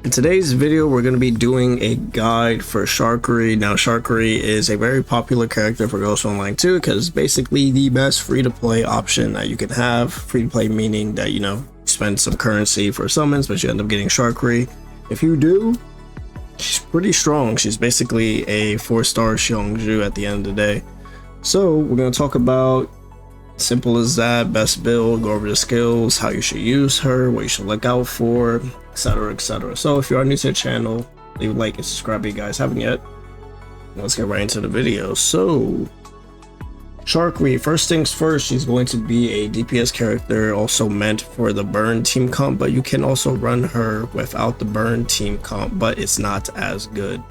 In today's video, we're going to be doing a guide for Sharky. Now, Sharky is a very popular character for Ghost Online 2 because basically the best free-to-play option that you can have. Free-to-play meaning that, you spend some currency for summons, but you end up getting Sharky. If you do, she's pretty strong. She's basically a 4-star Xiongju at the end of the day. So, we're going to talk about simple as that, best build, go over the skills, how you should use her, what you should look out for, etc, etc. So if you are new to the channel, leave a like and subscribe if you guys haven't yet. Let's get right into the video. So Sharky, first things first, she's going to be a DPS character, also meant for the burn team comp, but you can also run her without the burn team comp, but it's not as good,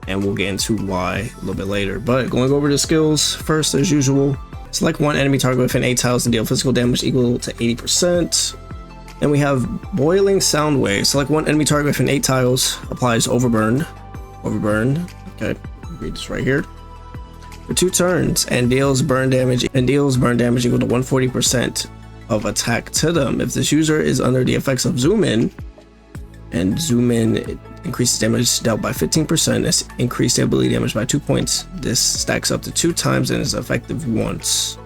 and we'll get into why a little bit later. But going over the skills first, as usual, select one enemy target within 8 tiles and deal physical damage equal to 80%. Then we have Boiling Sound Wave. Select one enemy target within 8 tiles, applies Overburn. Okay, read this right here. For 2 turns and deals burn damage equal to 140% of attack to them. If this user is under the effects of Zoom In, and Zoom In increases damage dealt by 15%, it's increased ability damage by 2 points. This stacks up to 2 times and is effective once.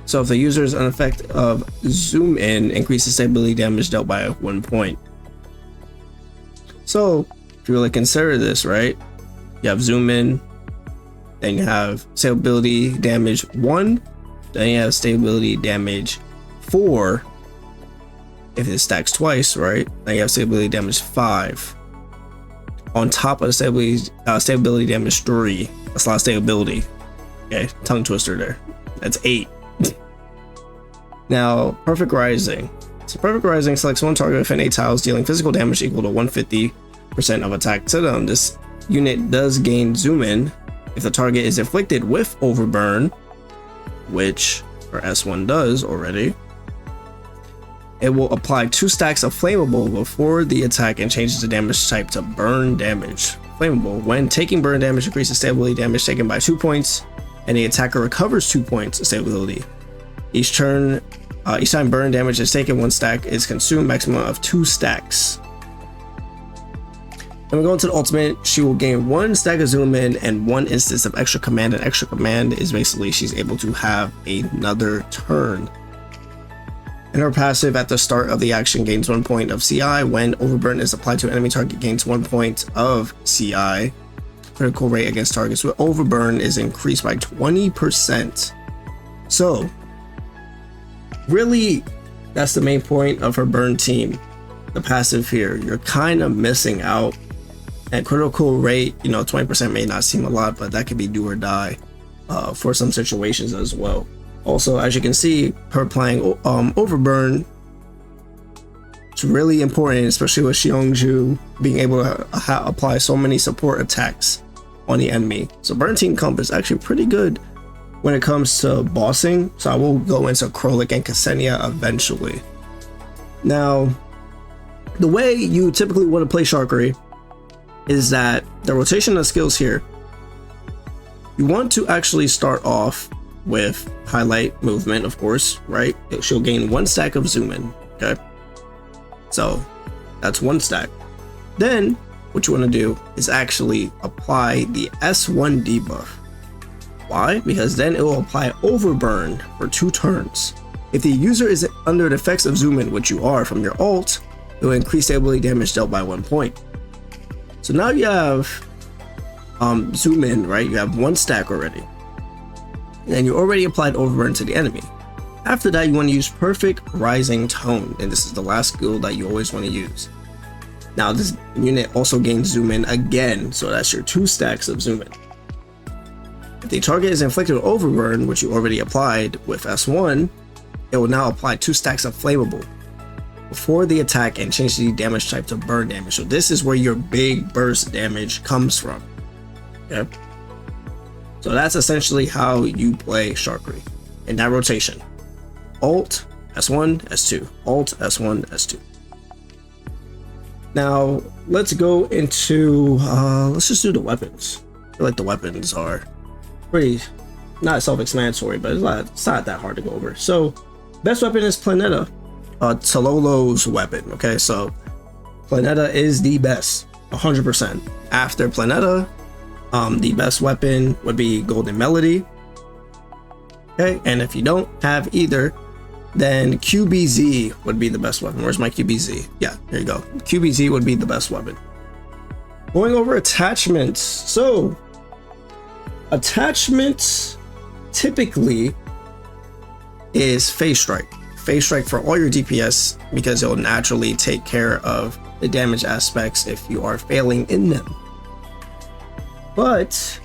So if the user is an effect of Zoom In, increases ability damage dealt by 1 point. So if you really consider this, right? You have Zoom In, then you have stability damage 1, then you have stability damage 4. If it stacks twice, right, then you have stability damage 5 on top of the stability damage 3. That's a lot of stability. Okay, tongue twister there. That's 8. Now, Perfect Rising. So Perfect Rising selects one target within 8 tiles, dealing physical damage equal to 150% of attack to them. This unit does gain Zoom In if the target is inflicted with Overburn, which our S1 does already. It will apply 2 stacks of Flammable before the attack and changes the damage type to Burn Damage. Flammable, when taking burn damage, increases stability damage taken by 2 points, and the attacker recovers 2 points of stability. Each time burn damage is taken, 1 stack is consumed, maximum of 2 stacks. Then we go into the ultimate. She will gain 1 stack of Zoom In and 1 instance of Extra Command. And Extra Command is basically she's able to have another turn. And her passive at the start of the action gains 1 point of CI. When Overburn is applied to an enemy target, gains 1 point of CI. Critical rate against targets with Overburn is increased by 20%. So, really, that's the main point of her burn team. The passive here, you're kind of missing out. And critical rate, 20% may not seem a lot, but that could be do or die for some situations as well. Also, as you can see, her playing Overburn, it's really important, especially with Xiongju being able to apply so many support attacks on the enemy. So Burn Team Comp is actually pretty good when it comes to bossing. So I will go into Krolik and Ksenia eventually. Now, the way you typically want to play Sharky is that the rotation of skills here, you want to actually start off with highlight movement, of course, right? She'll gain 1 stack of Zoom In. Okay, so that's 1 stack. Then what you want to do is actually apply the S1 debuff. Why? Because then it will apply Overburn for 2 turns. If the user is under the effects of Zoom In, which you are from your ult, it will increase stability damage dealt by 1 point. So now you have Zoom In, right? You have 1 stack already. And you already applied Overburn to the enemy. After that, you want to use Perfect Rising Tone, and this is the last skill that you always want to use. Now, this unit also gains Zoom In again, so that's your 2 stacks of Zoom In. If the target is inflicted with Overburn, which you already applied with S1, it will now apply 2 stacks of Flammable before the attack and change the damage type to Burn Damage. So this is where your big burst damage comes from. Okay? So that's essentially how you play Sharky in that rotation. Ult, S1, S2. Ult, S1, S2. Now, let's go into, let's just do the weapons. I feel like the weapons are pretty, not self-explanatory, but it's not that hard to go over. So, best weapon is Planeta, Tololo's weapon. Okay, so Planeta is the best, 100%. After Planeta, the best weapon would be Golden Melody. Okay, and if you don't have either, then QBZ would be the best weapon. Where's my QBZ? Yeah, there you go. QBZ would be the best weapon. Going over attachments. So, attachments typically is Phase Strike. Phase Strike for all your DPS because it'll naturally take care of the damage aspects if you are failing in them. But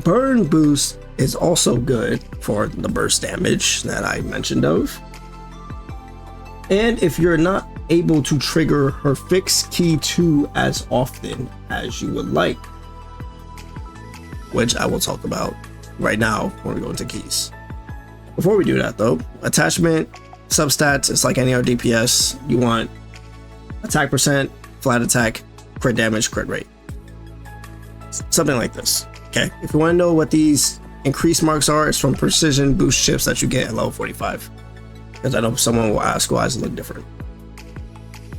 Burn Boost is also good for the burst damage that I mentioned of. And if you're not able to trigger her Fixed Key 2 as often as you would like, which I will talk about right now when we go into keys. Before we do that though, attachment substats, it's like any other DPS. You want attack percent, flat attack, crit damage, crit rate. Something like this. Okay, if you want to know what these increased marks are, it's from precision boost chips that you get at level 45. Because I know someone will ask why does it look different.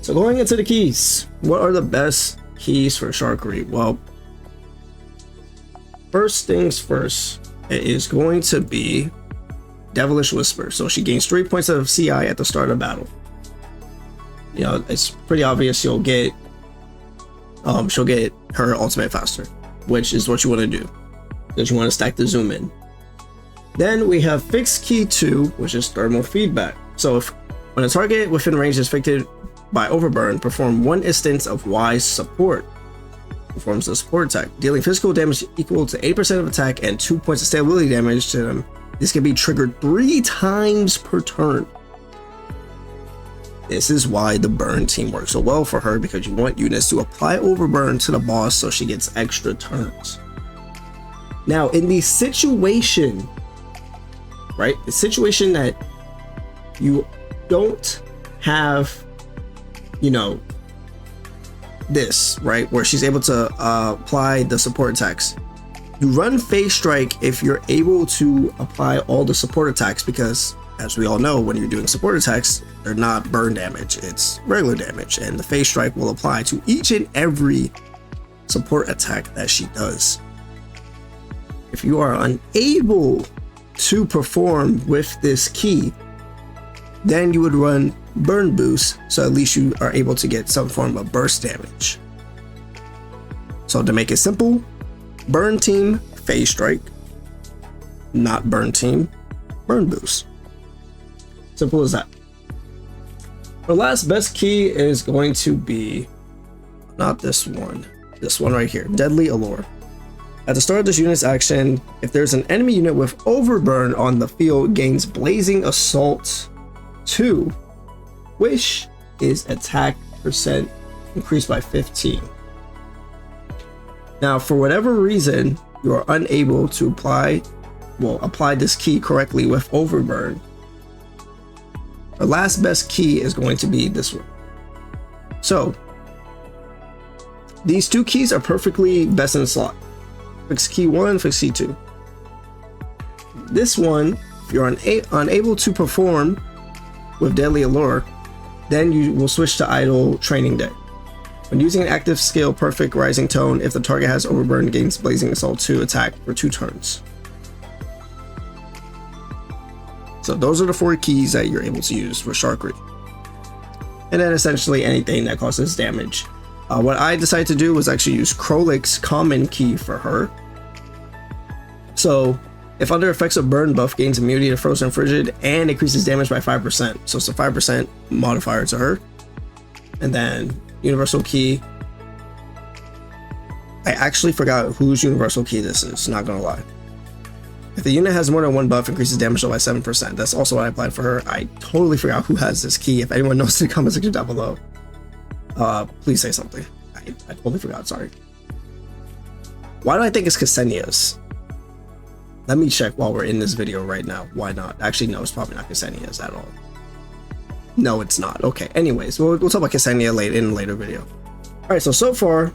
So going into the keys, what are the best keys for Sharky? Well, first things first, it is going to be Devilish Whisper. So she gains 3 points of CI at the start of battle. You know, it's pretty obvious she'll get her ultimate faster, which is what you want to do because you want to stack the zoom in. Then we have Fixed Key 2, which is thermal feedback. So if when a target within range is affected by overburn, perform 1 instance of Wise Support. Performs the support attack, dealing physical damage equal to 8% of attack and 2 points of stability damage to them. This can be triggered 3 times per turn. This is why the burn team works so well for her, because you want units to apply overburn to the boss so she gets extra turns. Now, in the situation, right, the situation that you don't have, you know, this, right, where she's able to apply the support attacks. You run Phase Strike if you're able to apply all the support attacks, because as we all know, when you're doing support attacks, they're not burn damage, it's regular damage, and the Phase Strike will apply to each and every support attack that she does. If you are unable to perform with this key, then you would run Burn Boost, so at least you are able to get some form of burst damage. So to make it simple, Burn Team, Phase Strike, not Burn Team, Burn Boost. Simple as that. The last best key is going to be not this one right here, Deadly Allure. At the start of this unit's action, if there's an enemy unit with overburn on the field, gains Blazing Assault 2, which is attack percent increased by 15. Now, for whatever reason, you are unable to apply this key correctly with overburn, the last best key is going to be this one. So, these 2 keys are perfectly best in the slot. Fixed Key 1, Fixed Key 2. This one, if you're unable to perform with Deadly Allure, then you will switch to Idle Training Day. When using an active skill, Perfect Rising Tone, if the target has overburn, gains Blazing Assault 2 attack for 2 turns. So those are the 4 keys that you're able to use for Sharky. And then essentially anything that causes damage. What I decided to do was actually use Krolik's common key for her. So if under effects of burn buff, gains immunity to frozen frigid and increases damage by 5%. So it's a 5% modifier to her. And then universal key. I actually forgot whose universal key this is, not gonna lie. If the unit has more than 1 buff, increases damage by 7%. That's also what I applied for her. I totally forgot who has this key. If anyone knows in the comment section down below, please say something. I totally forgot, sorry. Why do I think it's Ksenia's? Let me check while we're in this video right now. Why not? Actually, no, it's probably not Ksenia's at all. No, it's not. Okay, anyways, we'll talk about Ksenia in a later video. All right, so far,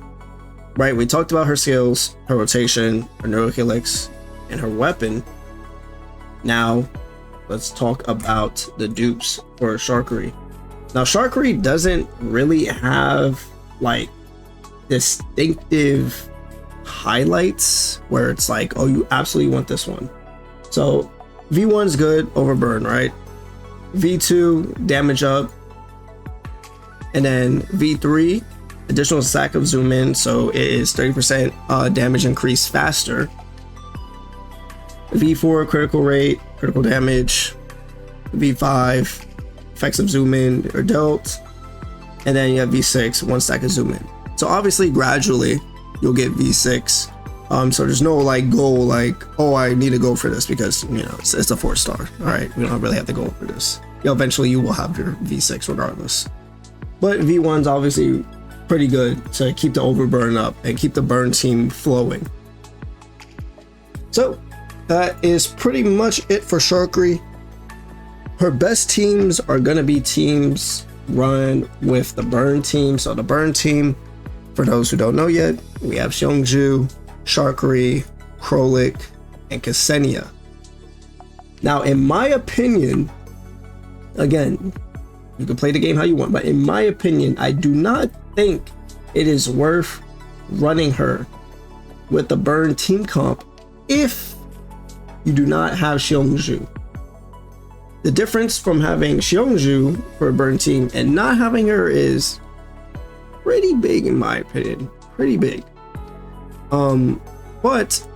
right, we talked about her skills, her rotation, her Neuro Helix, and her weapon. Now, let's talk about the dupes for Sharky. Now Sharky doesn't really have like distinctive highlights where it's like, oh, you absolutely want this one. So V1's good over burn, right? V2 damage up, and then V3 additional stack of zoom in, so it is 30% damage increase faster. V4 critical rate, critical damage. V5 effects of zoom in are dealt, and then you have V6 one stack of zoom in. So obviously gradually you'll get V6. So there's no like goal like, oh, I need to go for this because, you know, it's a 4-star. All right, we don't really have to go for this. You know, eventually you will have your V6 regardless. But V1's obviously pretty good to keep the overburn up and keep the burn team flowing. So that is pretty much it for Sharky. Her best teams are gonna be teams run with the burn team. So the burn team, for those who don't know yet, we have Seongju, Sharky, Krolik, and Ksenia. Now, in my opinion, again, you can play the game how you want, but in my opinion, I do not think it is worth running her with the burn team comp if you do not have Seongju. The difference from having Seongju for a burn team and not having her is pretty big in my opinion, pretty big. But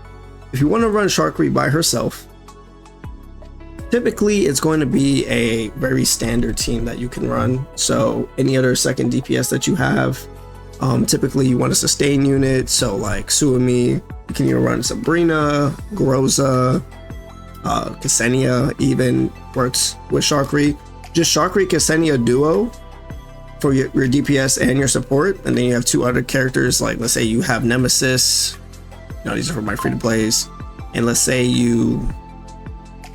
if you want to run Sharky by herself, typically it's going to be a very standard team that you can run. So any other second DPS that you have, typically you want a sustain unit. So like Suami, you can either run Sabrina, Groza, Ksenia even works with Sharky. Just Sharky Ksenia duo for your DPS and your support, and then you have two other characters, like let's say you have Nemesis. You know, these are for my free to plays, and let's say you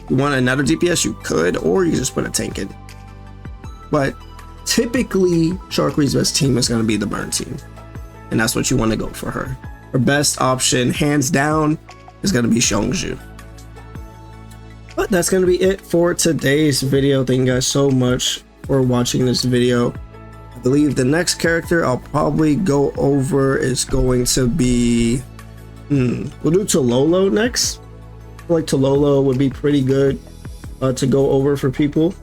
want another DPS, you could, or you just put a tank in. But typically Sharky's best team is going to be the burn team, and that's what you want to go for her. Her best option, hands down, is going to be Seongju. But that's going to be it for today's video. Thank you guys so much for watching this video. I believe the next character I'll probably go over is going to be we'll do Tololo next. I feel like Tololo would be pretty good to go over for people.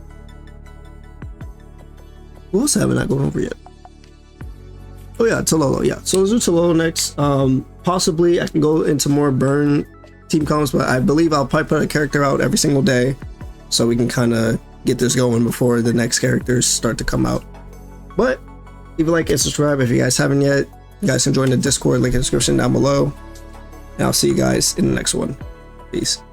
Who else haven't I gone over yet? Oh yeah, Tololo. Yeah, so let's do Tololo next. Possibly I can go into more burn team comps, but I believe I'll probably put a character out every single day so we can kind of get this going before the next characters start to come out. But leave a like and subscribe if you guys haven't yet. You guys can join the Discord, link in the description down below, and I'll see you guys in the next one. Peace.